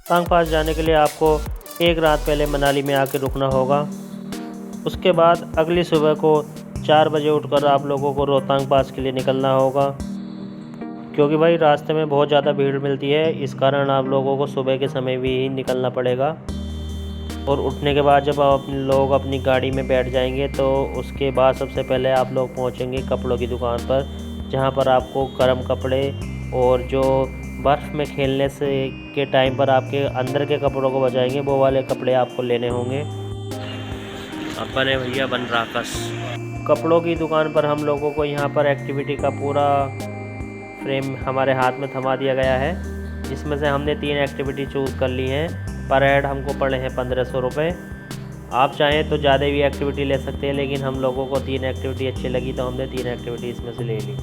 रोहतांग पास जाने के लिए आपको एक रात पहले मनाली में आके रुकना होगा। उसके बाद अगली सुबह को 4 बजे उठकर आप लोगों को रोहतांग पास के लिए निकलना होगा, क्योंकि भाई रास्ते में बहुत ज़्यादा भीड़ मिलती है। इस कारण आप लोगों को सुबह के समय भी ही निकलना पड़ेगा। और उठने के बाद जब आप लोग अपनी गाड़ी में बैठ जाएंगे तो उसके बाद सबसे पहले आप लोग पहुंचेंगे कपड़ों की दुकान पर, जहां पर आपको गर्म कपड़े और जो बर्फ़ में खेलने से के टाइम पर आपके अंदर के कपड़ों को बचाएंगे वो वाले कपड़े आपको लेने होंगे। अपन है भैया बन राकस। कपड़ों की दुकान पर हम लोगों को यहाँ पर एक्टिविटी का पूरा फ्रेम हमारे हाथ में थमा दिया गया है, जिसमें से हमने 3 एक्टिविटी चूज़ कर ली हैं। पर हेड हमको पड़े हैं 1500 रुपये। आप चाहें तो ज़्यादा भी एक्टिविटी ले सकते हैं, लेकिन हम लोगों को 3 एक्टिविटी अच्छी लगी तो हमने 3 एक्टिविटी इसमें से ले ली।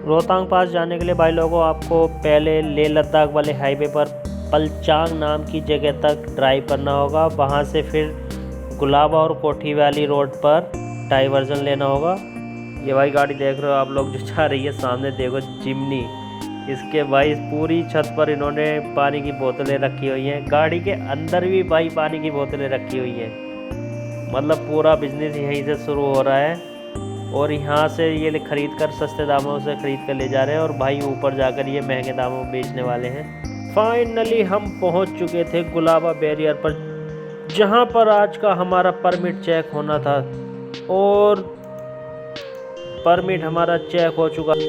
रोहतांग पास जाने के लिए भाई लोगों आपको पहले लेह लद्दाख वाले हाईवे पर पलचांग नाम की जगह तक ड्राइव करना होगा। वहाँ से फिर गुलाबा और कोठी वाली रोड पर डाइवर्जन लेना होगा। ये भाई गाड़ी देख रहे हो आप लोग जो जा रही है, सामने देखो चिमनी। इसके भाई पूरी छत पर इन्होंने पानी की बोतलें रखी हुई हैं। गाड़ी के अंदर भी भाई पानी की बोतलें रखी हुई हैं। मतलब पूरा बिजनेस यहीं से शुरू हो रहा है। और यहाँ से ये खरीद कर सस्ते दामों से ख़रीद कर ले जा रहे हैं और भाई ऊपर जाकर ये महंगे दामों में बेचने वाले हैं। फाइनली हम पहुँच चुके थे गुलाबा बैरियर पर, जहाँ पर आज का हमारा परमिट चेक होना था। और परमिट हमारा चेक हो चुका।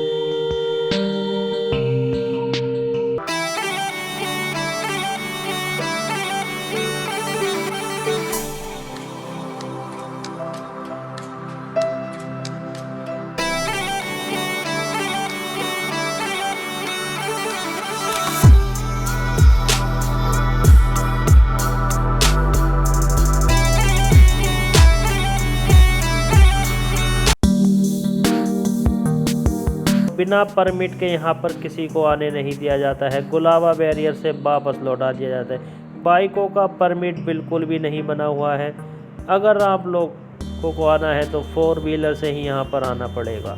बिना परमिट के यहाँ पर किसी को आने नहीं दिया जाता है। गुलाबा बैरियर से वापस लौटा दिया जाता है। बाइकों का परमिट बिल्कुल भी नहीं बना हुआ है। अगर आप लोगों को आना है तो 4 व्हीलर से ही यहाँ पर आना पड़ेगा।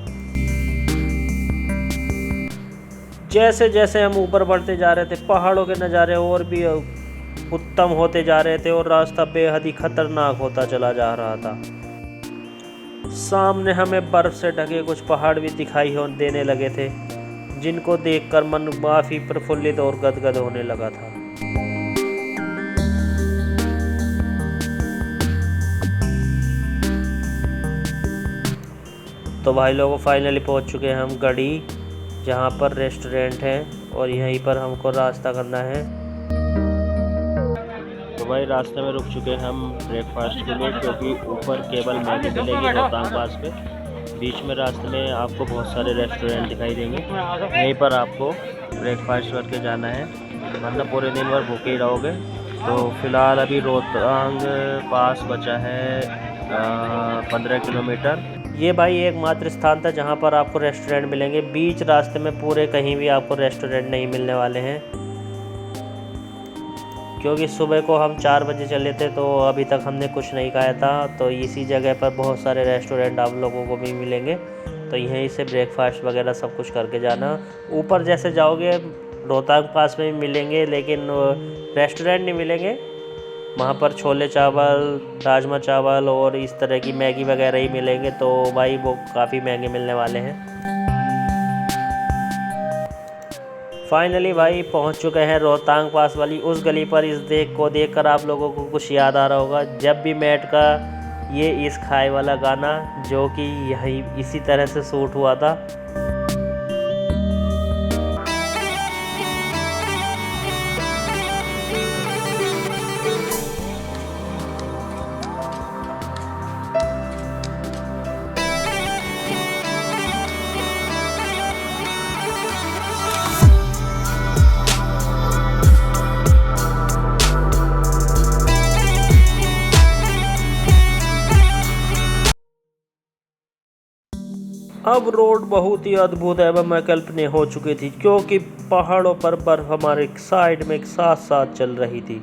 जैसे जैसे हम ऊपर बढ़ते जा रहे थे, पहाड़ों के नज़ारे और भी उत्तम होते जा रहे थे और रास्ता बेहद ही खतरनाक होता चला जा रहा था। सामने हमें बर्फ़ से ढके कुछ पहाड़ भी दिखाई देने लगे थे, जिनको देखकर मन काफ़ी प्रफुल्लित और गदगद होने लगा था। तो भाई लोगों फाइनली पहुंच चुके हैं हम गढ़ी, जहां पर रेस्टोरेंट है और यहीं पर हमको रास्ता करना है। तो भाई रास्ते में रुक चुके हैं हम ब्रेकफास्ट के लिए, क्योंकि ऊपर केवल मैगी मिलेगी रोहतांग पास पे। बीच में रास्ते में आपको बहुत सारे रेस्टोरेंट दिखाई देंगे, यहीं पर आपको ब्रेकफास्ट करके जाना है, वरना पूरे दिन भर भूखे ही रहोगे। तो फ़िलहाल अभी रोहतांग पास बचा है 15 किलोमीटर। ये भाई एकमात्र स्थान था जहाँ पर आपको रेस्टोरेंट मिलेंगे। बीच रास्ते में पूरे कहीं भी आपको रेस्टोरेंट नहीं मिलने वाले हैं, क्योंकि सुबह को हम 4 बजे चले थे तो अभी तक हमने कुछ नहीं खाया था। तो इसी जगह पर बहुत सारे रेस्टोरेंट आप लोगों को भी मिलेंगे, तो यहीं से ब्रेकफास्ट वगैरह सब कुछ करके जाना। ऊपर जैसे जाओगे रोहतांग पास में भी मिलेंगे, लेकिन रेस्टोरेंट नहीं मिलेंगे। वहाँ पर छोले चावल, राजमा चावल और इस तरह की मैगी वगैरह ही मिलेंगे, तो भाई वो काफ़ी महंगे मिलने वाले हैं। फाइनली भाई पहुंच चुके हैं रोहतांग पास वाली उस गली पर। इस देखकर आप लोगों को कुछ याद आ रहा होगा, जब भी मैट का ये इस खाए वाला गाना, जो कि यही इसी तरह से शूट हुआ था। अब रोड बहुत ही अद्भुत एवं अकल्पनीय हो चुकी थी, क्योंकि पहाड़ों पर बर्फ हमारे साइड में साथ साथ चल रही थी।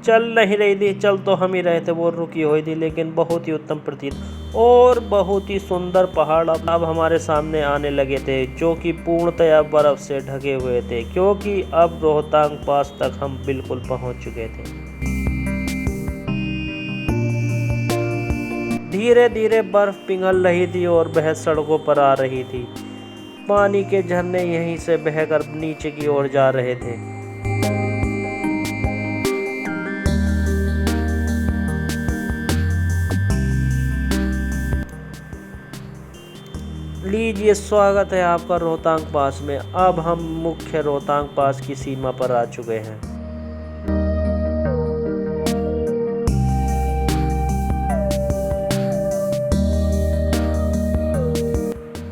चल नहीं रही थी, चल तो हम ही रहे थे, वो रुकी हुई थी, लेकिन बहुत ही उत्तम प्रतीत और बहुत ही सुंदर पहाड़ अब हमारे सामने आने लगे थे, जो कि पूर्णतया बर्फ से ढके हुए थे, क्योंकि अब रोहतांग पास तक हम बिल्कुल पहुंच चुके थे। धीरे धीरे बर्फ पिघल रही थी और वह सड़कों पर आ रही थी। पानी के झरने यहीं से बहकर नीचे की ओर जा रहे थे। लीजिए, स्वागत है आपका रोहतांग पास में। अब हम मुख्य रोहतांग पास की सीमा पर आ चुके हैं।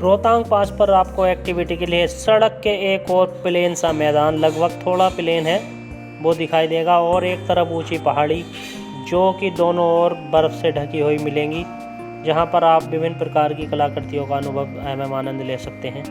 रोहतांग पास पर आपको एक्टिविटी के लिए सड़क के एक और प्लेन सा मैदान, लगभग थोड़ा प्लेन है, वो दिखाई देगा, और एक तरफ ऊंची पहाड़ी जो कि दोनों ओर बर्फ़ से ढकी हुई मिलेंगी, जहां पर आप विभिन्न प्रकार की कलाकृतियों का अनुभव एवं आनंद ले सकते हैं।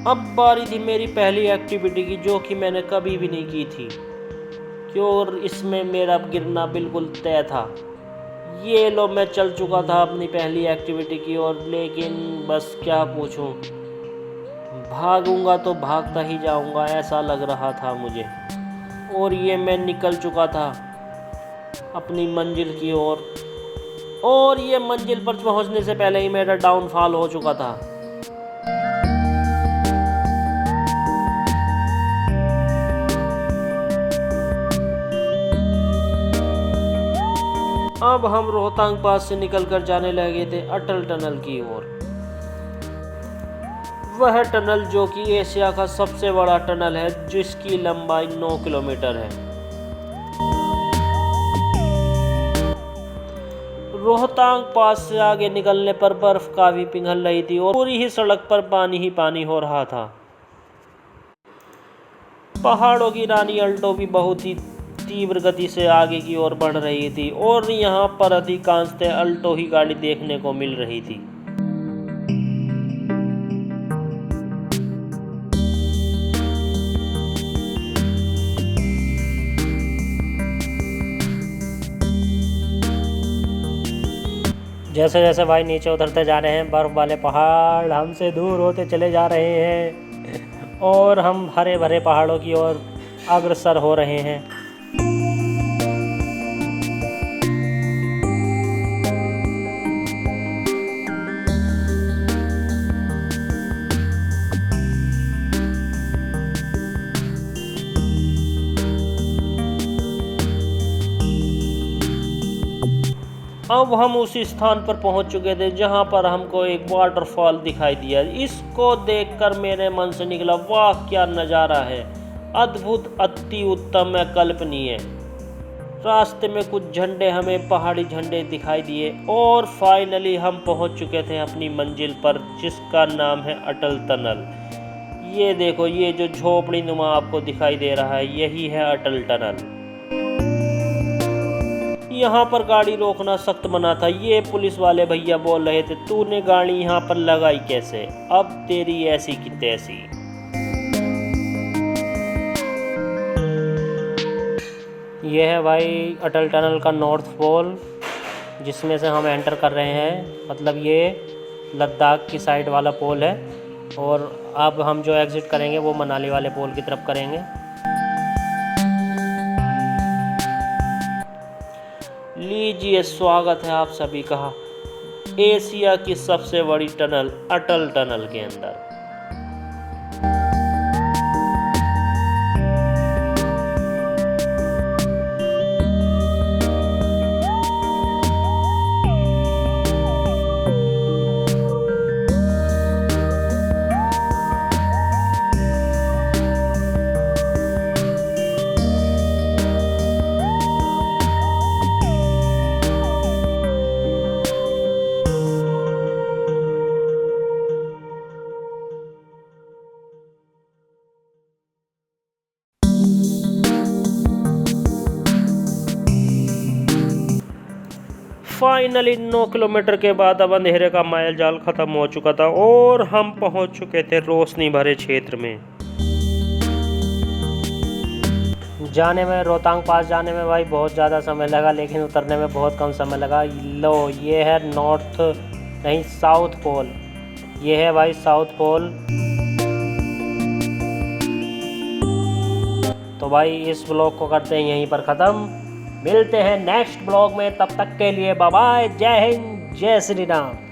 अब बारी थी मेरी पहली एक्टिविटी की, जो कि मैंने कभी भी नहीं की थी, क्यों इसमें मेरा गिरना बिल्कुल तय था। ये लो, मैं चल चुका था अपनी पहली एक्टिविटी की ओर, लेकिन बस क्या पूछूं, भागूंगा तो भागता ही जाऊंगा ऐसा लग रहा था मुझे। और ये मैं निकल चुका था अपनी मंजिल की ओर, और ये मंजिल पर पहुंचने से पहले ही मेरा डाउनफॉल हो चुका था। अब हम रोहतांग पास से निकलकर जाने लगे थे अटल टनल की ओर। वह टनल जो कि एशिया का सबसे बड़ा टनल है, जिसकी लंबाई 9 किलोमीटर है। रोहतांग पास से आगे निकलने पर बर्फ काफी पिघल रही थी और पूरी ही सड़क पर पानी ही पानी हो रहा था। पहाड़ों की रानी अल्टो भी बहुत ही तीव्र गति से आगे की ओर बढ़ रही थी और यहाँ पर अधिकांशतः अल्टो ही गाड़ी देखने को मिल रही थी। जैसे जैसे भाई नीचे उतरते जा रहे हैं, बर्फ वाले पहाड़ हमसे दूर होते चले जा रहे हैं और हम हरे भरे पहाड़ों की ओर अग्रसर हो रहे हैं। अब हम उस स्थान पर पहुंच चुके थे जहां पर हमको एक वाटरफॉल दिखाई दिया। इसको देखकर मेरे मन से निकला, वाह क्या नज़ारा है, अद्भुत, अति उत्तम, अकल्पनीय। रास्ते में कुछ झंडे, हमें पहाड़ी झंडे दिखाई दिए और फाइनली हम पहुंच चुके थे अपनी मंजिल पर, जिसका नाम है अटल टनल। ये देखो, ये जो झोपड़ी नुमा आपको दिखाई दे रहा है, यही है अटल टनल। यहाँ पर गाड़ी रोकना सख्त मना था। ये पुलिस वाले भैया बोल रहे थे, तूने गाड़ी यहाँ पर लगाई कैसे, अब तेरी ऐसी की तैसी। यह है भाई अटल टनल का नॉर्थ पोल, जिसमें से हम एंटर कर रहे हैं। मतलब ये लद्दाख की साइड वाला पोल है और अब हम जो एग्ज़िट करेंगे वो मनाली वाले पोल की तरफ करेंगे। लीजिए, स्वागत है आप सभी का एशिया की सबसे बड़ी टनल अटल टनल के अंदर। फाइनली 9 किलोमीटर के बाद अब अंधेरे का माया जाल खत्म हो चुका था और हम पहुंच चुके थे रोशनी भरे क्षेत्र में। जाने में, रोहतांग पास जाने में भाई बहुत ज़्यादा समय लगा, लेकिन उतरने में बहुत कम समय लगा। लो ये है नॉर्थ नहीं साउथ पोल, ये है भाई साउथ पोल। तो भाई इस ब्लॉग को करते हैं यहीं पर ख़त्म। मिलते हैं नेक्स्ट ब्लॉग में, तब तक के लिए बाय बाय, जय हिंद, जय श्री राम।